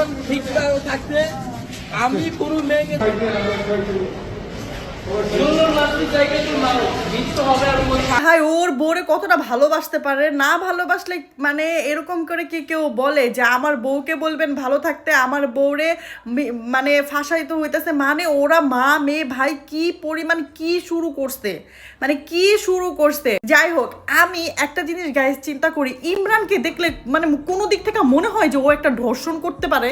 একজন ঠিক থাকতে আমি পুরো মেয়েকে ভাই ওর বউরে কতটা ভালোবাসতে পারে, না ভালোবাসলে মানে এরকম করে কি কেউ বলে যে আমার বউকে বলবেন ভালো থাকতে, আমার বউরে মানে ফাঁসাইতে হইতেছে, মানে ওরা মা মেয়ে ভাই কি পরিমাণ কি শুরু করছে, মানে কি শুরু করছে। যাই হোক, আমি একটা জিনিস গাইস চিন্তা করি, ইমরানকে দেখলে মানে কোনো দিক থেকে মনে হয় যে ও একটা ধর্ষণ করতে পারে?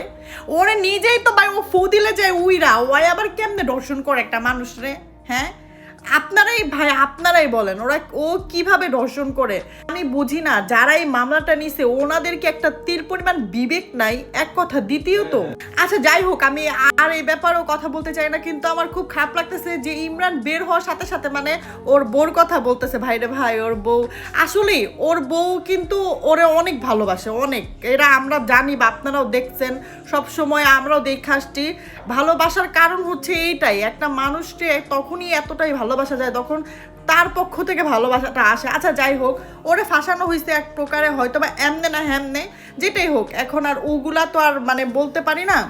ওরে নিজেই তো ভাই ও ফু দিলে যায় উইরা, ওই আবার কেমনে ধর্ষণ করে একটা মানুষ রে? হ্যাঁ, আপনারাই ভাই আপনারাই বলেন ওরা ও কিভাবে ধর্ষণ করে। আমি বুঝি না যারা এই মামলাটা নিছে ওনাদেরকে একটা তিল পরিমাণ বিবেক নাই এক কথা। দ্বিতীয়ত আচ্ছা যাই হোক, আমি আর এই ব্যাপারেও কথা বলতে চাই না, কিন্তু আমার খুব খারাপ লাগতেছে যে ইমরান বের হওয়ার সাথে সাথে মানে ওর বউর কথা বলতেছে। ভাইরে ভাই, ওর বউ আসলেই ওর বউ কিন্তু ওরে অনেক ভালোবাসে, অনেক। এরা আমরা জানি বা আপনারাও দেখছেন, সব সময় আমরাও দেখে আসছি। ভালোবাসার কারণ হচ্ছে এইটাই, একটা মানুষকে তখনই এতটাই ভালোবাসা যায় তখন তার পক্ষ থেকে ভালোবাসাটা আসে। আচ্ছা যাই হোক, ওরে ফাঁসানো হয়েছে এক প্রকারে, হয়তো বা এমনে না হেমনে, যেটাই হোক এখন আর ওগুলা তো আর মানে বলতে পারি না।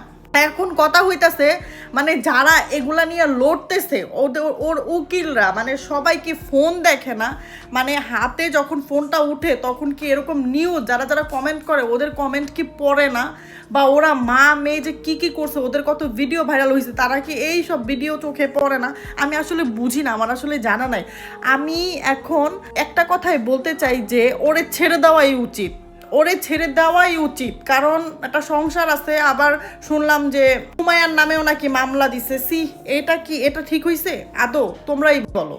এখন কথা হইতাছে মানে যারা এগুলা নিয়ে লড়তেছে ওদের ওর উকিলরা মানে সবাই কি ফোন দেখে না? মানে হাতে যখন ফোনটা উঠে তখন কি এরকম নিউজ যারা যারা কমেন্ট করে ওদের কমেন্ট কি পড়ে না? বা ওরা মা মেয়ে যে কি করছে, ওদের কত ভিডিও ভাইরাল হয়েছে, তারা কি এই সব ভিডিও চোখে পড়ে না? আমি আসলে বুঝি না, আমার আসলে জানা নাই। আমি এখন একটা কথাই বলতে চাই যে ওরে ছেড়ে দেওয়াই উচিত, ওরে ছেড়ে দেওয়াই উচিত। কারণ একটা সংসার আছে, আবার শুনলাম যে হুমায়ার নামেও নাকি মামলা দিছে। এটা কি এটা ঠিক হইছে আদৌ? তোমরাই বলো।